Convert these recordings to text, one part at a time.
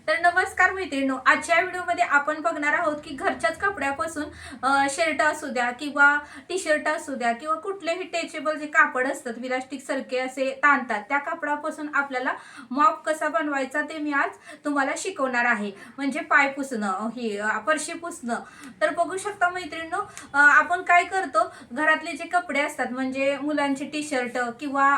तर नमस्कार मैत्रिणींनो, आजच्या व्हिडिओमध्ये आपण बघणार आहोत की घरच्याच कपड्यापासून शर्ट असू द्या किंवा टी शर्ट असू द्या किंवा कुठलेही स्ट्रेचेबल जे कापड असतात इलास्टिक सारखे असे ताणतात त्या कापडापासून आपल्याला मॉप कसा बनवायचा ते मी आज तुम्हाला शिकवणार आहे. म्हणजे पाय पुसणं, ही फरशी पुसणं. तर बघू शकता मैत्रिणींनो, आपण काय करतो, घरातले जे कपडे असतात म्हणजे मुलांचे टी शर्ट किंवा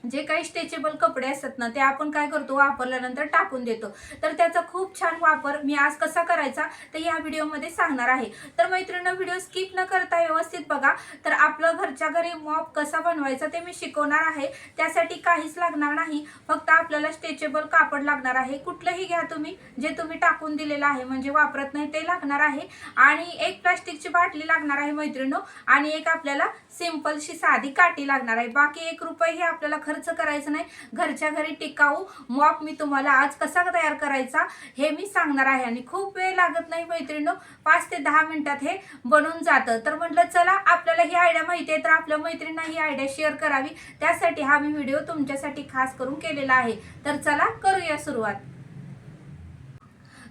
जे काही स्ट्रेचेबल कपडे असतात ना ते आपण काय करतो, वापरल्यानंतर टाकून देतो. तर त्याचा खूप छान वापर मी आज कसा करायचा ते या व्हिडिओमध्ये सांगणार आहे. तर मैत्रिणींनो, व्हिडिओ स्किप न करता व्यवस्थित बघा. तर आपलं घरच्या घरी मॉप कसा बनवायचा ते मी शिकवणार आहे. त्यासाठी काहीच लागणार नाही, फक्त आपल्याला स्ट्रेचेबल कापड लागणार आहे. कुठलंही घ्या तुम्ही, जे तुम्ही टाकून दिलेलं आहे म्हणजे वापरत नाही ते लागणार आहे. आणि एक प्लास्टिकची बाटली लागणार आहे मैत्रिणींनो, आणि एक आपल्याला सिंपलशी साधी काठी लागणार आहे. बाकी 1 रुपये आपल्याला खर्च करायचं नाही. घरच्या घरी टिकाऊ मॉप मी तुम्हाला आज कसा तयार करायचा हे मी सांगणार आहे. आणि खूप वेळ लागत नाही मैत्रिणींनो, 5 ते 10 मिनिटात हे बनून जातं. तर म्हटलं चला, आपल्याला ही आयडिया माहिती आहे तर आपल्या मैत्रिणींना ही आयडिया शेअर करावी, त्यासाठी हा मी व्हिडिओ तुमच्यासाठी खास करून केलेला आहे. तर चला करूया सुरुवात.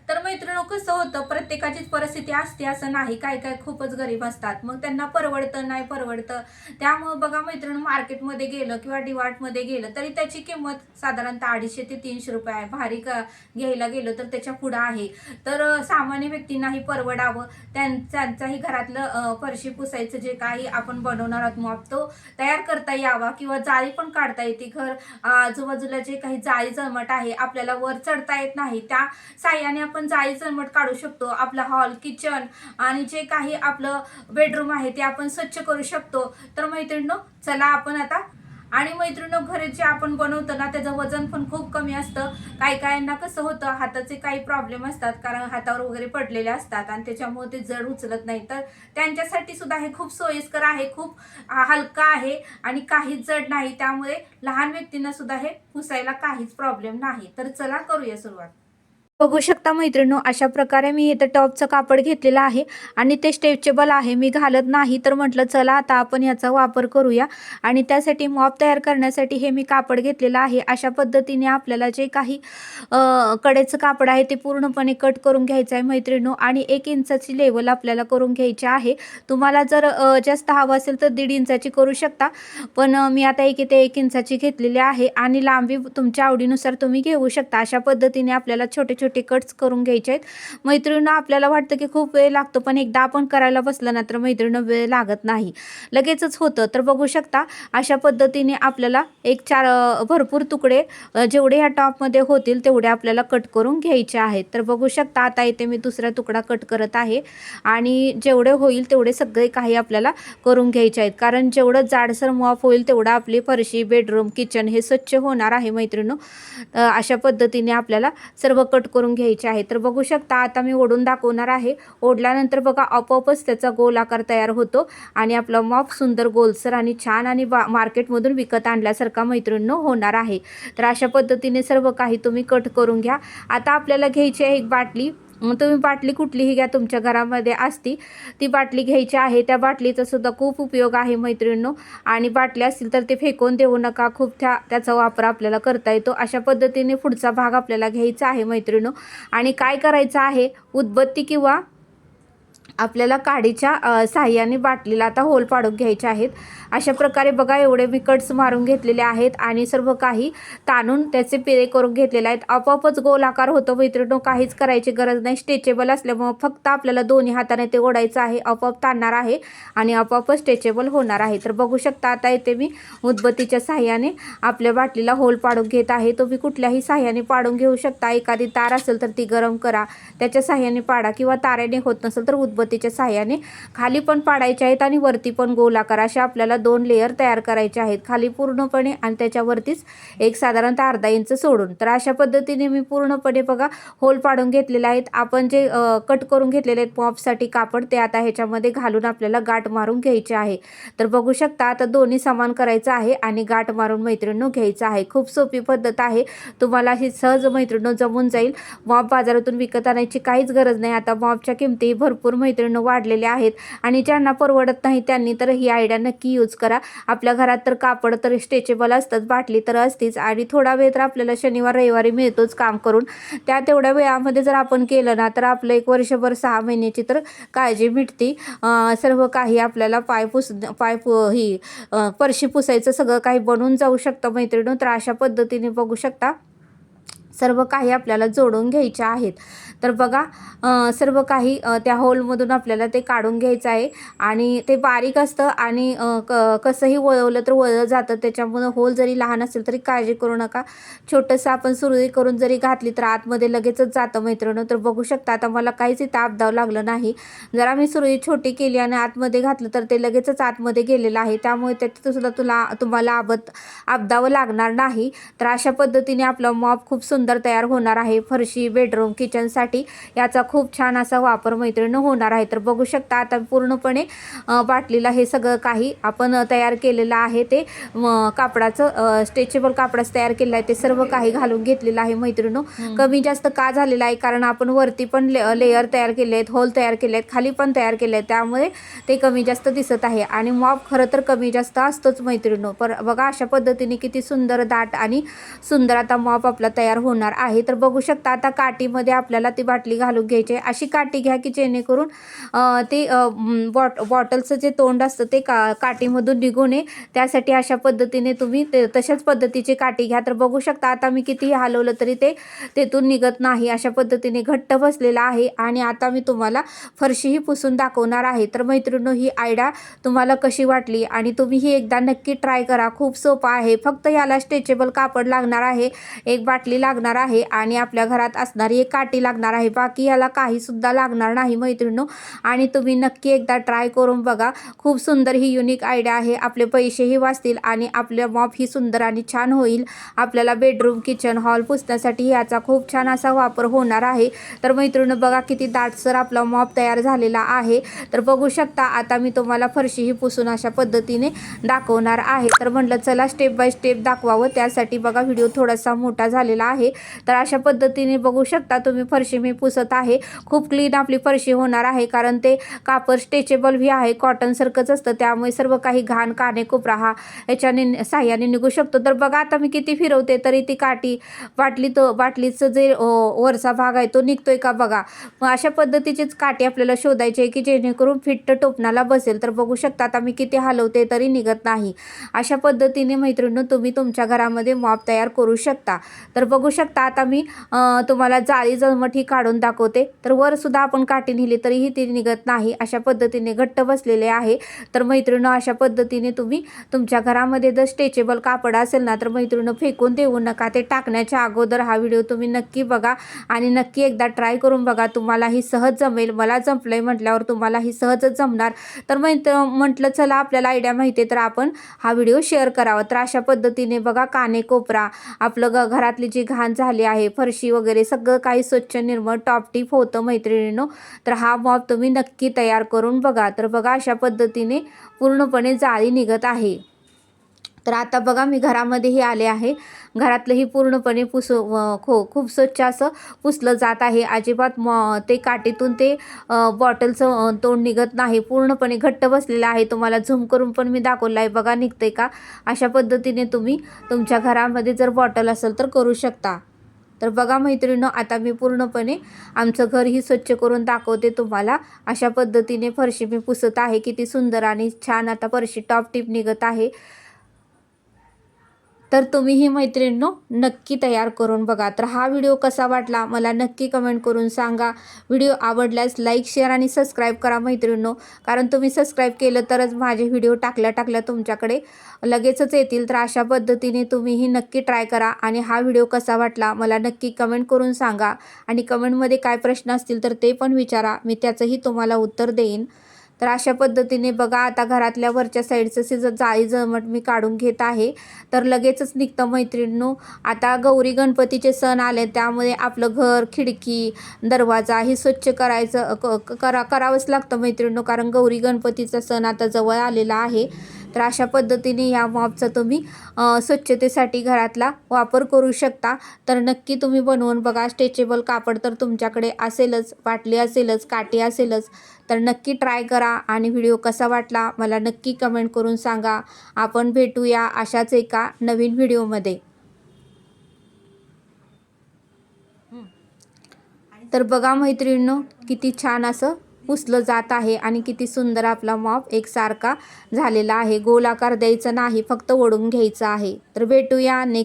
तर मैत्रिणींनो, कसं होतं, प्रत्येकाचीच परिस्थिती असते असं नाही. काय काय खूपच गरीब असतात, मग त्यांना परवडतं नाही परवडतं. त्यामुळे बघा मैत्रिणींनो, मार्केटमध्ये गेलं किंवा डिमार्टमध्ये गेलं तरी त्याची किंमत साधारणतः 250 ते 300 रुपये आहे. भारी घ्यायला गेलं तर त्याच्या पुढं आहे. तर सामान्य व्यक्तींनाही परवडावं, त्यांचाही घरातलं फरशी पुसायचं जे काही आपण बनवणार आहोत मॉप तो तयार करता यावा, किंवा जाळी पण काढता येते. घर आजूबाजूला जे काही जाळी जमट आहे आपल्याला वर चढता येत नाही, त्या साह्याने आपण जाळी जमट काढू शकतो. आपला हॉल, किचन आणि जे काही आपलं बेडरूम आहे ते आपण स्वच्छ करू शकतो. तर मैत्रिणींनो, चला आपण आता. आणि मैत्रिणींनो, घरी जे आपण बनवतो ना त्याचं वजन पण खूप कमी असतं. काही काहींना कसं होतं, हाताचे काही प्रॉब्लेम असतात, कारण हातावर वगैरे पडलेले असतात आणि त्याच्यामुळे ते जड उचलत नाही. तर त्यांच्यासाठी सुद्धा हे खूप सोयीस्कर आहे, खूप हलका आहे आणि काहीच जड नाही. त्यामुळे लहान व्यक्तींना सुद्धा हे पुसायला काहीच प्रॉब्लेम नाही. तर चला करूया सुरुवात. बघू शकता मैत्रिणींनो, अशा प्रकारे मी इथं टॉपचं कापड घेतलेलं आहे आणि ते स्ट्रेचेबल आहे, मी घालत नाही. तर म्हटलं चला आता आपण याचा वापर करूया. आणि त्यासाठी मॉप तयार करण्यासाठी हे मी कापड घेतलेलं आहे. अशा पद्धतीने आपल्याला जे काही कडेचं कापड आहे ते पूर्णपणे कट करून घ्यायचं आहे मैत्रिणींनो. आणि 1 इंचाची लेवल आपल्याला करून घ्यायची आहे. तुम्हाला जर जास्त हवं असेल तर 1.5 इंचाची करू शकता, पण मी आता 1 इंचाची घेतलेली आहे. आणि लांबी तुमच्या आवडीनुसार तुम्ही घेऊ शकता. अशा पद्धतीने आपल्याला छोटे छोटे कट्स करून घ्यायचे आहेत मैत्रिणींनो. आपल्याला वाटतं की खूप वेळ लागतो, पण एकदा आपण करायला बसलं ना तर मैत्रिणींनो वेळ लागत नाही, लगेचच होतं. तर बघू शकता, अशा पद्धतीने आपल्याला 4 भरपूर तुकडे जेवढे ह्या टॉपमध्ये होतील तेवढे आपल्याला कट करून घ्यायचे आहेत. तर बघू शकता, आता इथे मी दुसरा तुकडा कट करत आहे आणि जेवढे होईल तेवढे सगळे काही आपल्याला करून घ्यायचे आहेत, कारण जेवढं जाडसर मॉप होईल तेवढं आपली फरशी, बेडरूम, किचन हे स्वच्छ होणार आहे मैत्रिणींनो. अशा पद्धतीने आपल्याला सर्व कट करून घ्यायचे आहे. तर बघू शकता, आता मी ओढून दाखवणार आहे. ओढल्यानंतर बघा आपोआपच त्याचा गोल आकार तयार होतो आणि आपला मॉप सुंदर, गोलसर आणि छान आणि मार्केटमधून विकत आणल्यासारखा मैत्रिणींनो होणार आहे. तर अशा पद्धतीने सर्व काही तुम्ही कट करून घ्या. आता आपल्याला घ्यायची आहे एक बाटली. तुम्ही बाटली कुठलीही घ्या, तुमच्या घरामध्ये असती ती बाटली घ्यायची आहे. त्या बाटलीचा सुद्धा खूप उपयोग आहे मैत्रिणींनो. आणि बाटली असतील तर ते फेकून देऊ नका, खूप त्याचा वापर आपल्याला करता येतो. अशा पद्धतीने पुढचा भाग आपल्याला घ्यायचा आहे मैत्रिणींनो. आणि काय करायचं आहे, उदबत्ती किंवा आपल्याला काडीच्या साह्याने बाटलीला आता होल पाडून घ्यायचे आहेत. अशा प्रकारे बघा, एवढे मी कट्स मारून घेतलेले आहेत आणि सर्व काही ताणून त्याचे पेरे करून घेतलेले आहेत. आपोआपच गोल आकार होतो मैत्रिणींनो, काहीच करायची गरज नाही. स्ट्रेचेबल असल्यामुळे फक्त आपल्याला दोन्ही हाताने ते ओढायचं आहे, आपोआप ताणणार आहे आणि आपोआपच स्ट्रेचेबल होणार आहे. तर बघू शकता, आता इथे मी उदबत्तीच्या साह्याने आपल्या बाटलीला होल पाडून घेत आहे. तुम्ही कुठल्याही साह्याने पाडून घेऊ शकता. एखादी तार असेल तर ती गरम करा, त्याच्या साह्याने पाडा, किंवा तारेने होत नसेल तर उदबत्तीच्या साह्याने खाली पण पाडायचे आहेत आणि वरती पण गोल आकार. अशा आपल्याला 2 लेयर तयार करायचे आहेत, खाली पूर्णपणे आणि त्याच्यावरतीच एक साधारणतः अर्धा इंच सोडून. तर अशा पद्धतीने मी पूर्णपणे बघा होल पाडून घेतलेले आहेत. आपण जे कट करून घेतलेले आहेत पॉपसाठी कापड, ते आता ह्याच्यामध्ये घालून आपल्याला गाठ मारून घ्यायचे आहे. तर बघू शकता, आता दोन्ही समान करायचं आहे आणि गाठ मारून मैत्रिणींनो घ्यायचं आहे. खूप सोपी पद्धत आहे, तुम्हाला ही सहज मैत्रिणींनो जमून जाईल. मॉप बाजारातून विकत आणायची काहीच गरज नाही. आता मॉपच्या किमती भरपूर मैत्रिणी वाढलेले आहेत आणि ज्यांना परवडत नाही त्यांनी तर ही आयडिया नक्की यूज करा. आपल्या घरात तर कापड तर स्ट्रेचेबल असतंच, बाटली तर असतीच आणि थोडा वेळ तर आपल्याला शनिवार रविवारी मिळतोच काम करून. त्या तेवढ्या वेळामध्ये जर आपण केलं ना तर आपलं एक वर्षभर 6 महिन्याची तर काळजी मिटते. सर्व काही आपल्याला ही फरशी पुसायचं सगळं काही बनून जाऊ शकतं मैत्रिणी. तर अशा पद्धतीने बघू शकता सर्व काही आपल्याला जोडून घ्यायचे आहेत. तर बघा सर्व काही त्या होलमधून आपल्याला ते काढून घ्यायचं आहे आणि ते बारीक असतं आणि कसंही वळवलं तर वळलं जातं. त्याच्यामुळं होल जरी लहान असेल तरी काळजी करू नका. छोटंसं आपण सुरुवात करून जरी घातली तर आतमध्ये लगेचच जातं मैत्रिणी. तर बघू शकता आता मला काहीच इथं आपदाव लागलं नाही. जर आम्ही सुरुवात छोटी केली आणि आतमध्ये घातलं तर ते लगेचच आतमध्ये गेलेलं आहे, त्यामुळे त्यात सुद्धा तुम्हाला आपदावं लागणार नाही. तर अशा पद्धतीने आपला मॉप खूप सुंदर तयार होणार आहे. फरशी, बेडरूम, किचनसाठी याचा खूप छान असा वापर मैत्रिणी होणार आहे. तर बघू शकता आता पूर्णपणे बाटलीला हे सगळं काही आपण तयार केलेलं आहे. ते कापडाचं स्ट्रेचेबल कापडाचं तयार केलं आहे ते सर्व काही घालून घेतलेलं आहे मैत्रिणी. कमी जास्त का झालेलं आहे कारण आपण वरती पण लेयर तयार केले आहेत, होल तयार केले आहेत, खाली पण तयार केले आहेत, त्यामुळे ते कमी जास्त दिसत आहे. आणि मॉप खरं तर कमी जास्त असतोच मैत्रिणी. पर बघा अशा पद्धतीने किती सुंदर दाट आणि सुंदर आता मॉप आपला तयार होणार आहे. तर बघू शकता आता काठीमध्ये आपल्याला ती बाटली घालून घ्यायची आहे. अशी काठी घ्या की जेणेकरून ते बॉटलचं जे तोंड असतं ते काठीमधून निघू नये, त्यासाठी अशा पद्धतीने तुम्ही तशाच पद्धतीची काठी घ्या. तर बघू शकता आता मी कितीही हलवलं तरी ते तेथून निघत नाही, अशा पद्धतीने घट्ट बसलेला आहे. आणि आता मी तुम्हाला फरशीही पुसून दाखवणार आहे. तर मैत्रिणींनो ही आयडिया तुम्हाला कशी वाटली आणि तुम्ही ही एकदा नक्की ट्राय करा. खूप सोपं आहे. फक्त याला स्ट्रेचेबल कापड लागणार आहे, एक बाटली लागणार आहे आणि आपल्या घरात असणारी एक काठी लागणार आहे. बाकी याला काही सुद्धा लागणार नाही मैत्रिणींनो. आणि तुम्ही नक्की एकदा ट्राय करून बघा. खूप सुंदर ही युनिक आयडिया आहे. आपले पैसेही वाचतील आणि आपल्या मॉप ही सुंदर आणि छान होईल. आपल्याला बेडरूम, किचन, हॉल पुसण्यासाठी याचा खूप छान असा वापर होणार आहे. तर मैत्रिणींनो बघा किती दाटसर आपला मॉप तयार झालेला आहे. तर बघू शकता आता मी तुम्हाला फरशीही पुसून अशा पद्धतीने दाखवणार आहे. तर म्हटलं चला स्टेप बाय स्टेप दाखवावं, त्यासाठी बघा व्हिडिओ थोडासा मोठा झालेला आहे. तर अशा पद्धतीने बघू शकता तुम्ही फरशी मी पुसत आहे. खूप क्लीन आपली फरशी होणार आहे कारण ते कापड स्ट्रेचेबल भी आहे, कॉटन सारखंच असतं, त्यामुळे सर्व काही घाण काने कोपरा हा याच्याने साह्याने निघू शकतो. तर बघा आता मी किती फिरवते तरी ती काठी बाटलीचं जे वरचा भाग आहे तो निघतोय का बघा. मग अशा पद्धतीचीच काठी आपल्याला शोधायची आहे की जेणेकरून फिट्ट टोपणाला बसेल. तर बघू शकता आता मी किती हलवते तरी निघत नाही. अशा पद्धतीने मैत्रिणींनो तुम्ही तुमच्या घरामध्ये मॉप तयार करू शकता. तर बघू शकता आता मी तुम्हाला जाळी जळमट ही काढून दाखवते. तर वर सुद्धा आपण काठी नेली तरीही ती निघत नाही, अशा पद्धतीने घट्ट बसलेले आहे. तर मैत्रिणींनो अशा पद्धतीने तुम्ही तुमच्या घरामध्ये जर स्ट्रेचेबल कापड असेल ना तर मैत्रिणींनो फेकून देऊ नका. ते टाकण्याच्या अगोदर हा व्हिडिओ तुम्ही नक्की बघा आणि नक्की एकदा ट्राय करून बघा. तुम्हाला ही सहज जमेल. मला जमलंय म्हटल्यावर तुम्हाला ही सहजच जमणार. तर म्हटलं चला आपल्याला आयडिया माहिती आहे तर आपण हा व्हिडिओ शेअर करावा. तर अशा पद्धतीने बघा काने कोपरा आपलं घरातली जी घाण झाली आहे, फरशी वगैरे सगळं काही स्वच्छ निर्मळ टॉपटीप होतं मैत्रिणींनो. तर हा मॉप तुम्ही नक्की तयार करून बघा. तर बघा अशा पद्धतीने पूर्णपणे जाळी निघत आहे. तर आता बघा मी घरामध्येही आले आहे. घरातलंही पूर्णपणे खूप स्वच्छ असं पुसलं जात आहे. अजिबात ते काठीतून ते बॉटलचं तोंड निघत नाही, पूर्णपणे घट्ट बसलेलं आहे. तुम्हाला झूम करून पण मी दाखवलं आहे बघा निघतंय का. अशा पद्धतीने तुम्ही तुमच्या घरामध्ये जर बॉटल असेल तर करू शकता. तर बघा मैत्रिणींनो आता मी पूर्णपणे आमचं घरही स्वच्छ करून दाखवते तुम्हाला. अशा पद्धतीने फरशी मी पुसत आहे. किती सुंदर आणि छान आता फरशी टॉप टिप निघत आहे. तर तुम्हीही मैत्रिणींनो नक्की तयार करून बघा. तर हा व्हिडिओ कसा वाटला मला नक्की कमेंट करून सांगा. व्हिडिओ आवडल्यास लाईक, शेअर आणि सबस्क्राईब करा मैत्रिणींनो, कारण तुम्ही सबस्क्राईब केलं तरच माझे व्हिडिओ टाकल्या तुमच्याकडे लगेचच येतील. तर अशा पद्धतीने तुम्हीही नक्की ट्राय करा आणि हा व्हिडिओ कसा वाटला मला नक्की कमेंट करून सांगा. आणि कमेंटमध्ये काय प्रश्न असतील तर ते पण विचारा, मी त्याचंही तुम्हाला उत्तर देईन. तर अशा पद्धतीने बघा आता घरातल्या वरच्या साईडचं जाळी जळमट मी काढून घेत आहे. तर लगेचच निघतं मैत्रिणींनो. आता गौरी गणपतीचे सण आले त्यामुळे आपलं घर, खिडकी, दरवाजा हे स्वच्छ करावंच लागतं मैत्रिणींनो, कारण गौरी गणपतीचा सण आता जवळ आलेला आहे. तर अशा पद्धतीने या मॉपचा तुम्ही स्वच्छतेसाठी घरातला वापर करू शकता. तर नक्की तुम्ही बनवून बघा. स्ट्रेचेबल कापड तर तुमच्याकडे असेलच, बाटली असेलच, काठी असेलच. तर नक्की ट्राय करा आणि व्हिडिओ कसा वाटला मला नक्की कमेंट करून सांगा. आपण भेटूया अशाच एका नवीन व्हिडिओमध्ये. तर बघा मैत्रिणींनो, किती छान असं पुसलं जात आहे आणि किती सुंदर आपला मॉप एकसारखा झालेला आहे. गोल आकार द्यायचा नाही, फक्त ओढून घ्यायचा आहे. तर भेटूया नेक्स्ट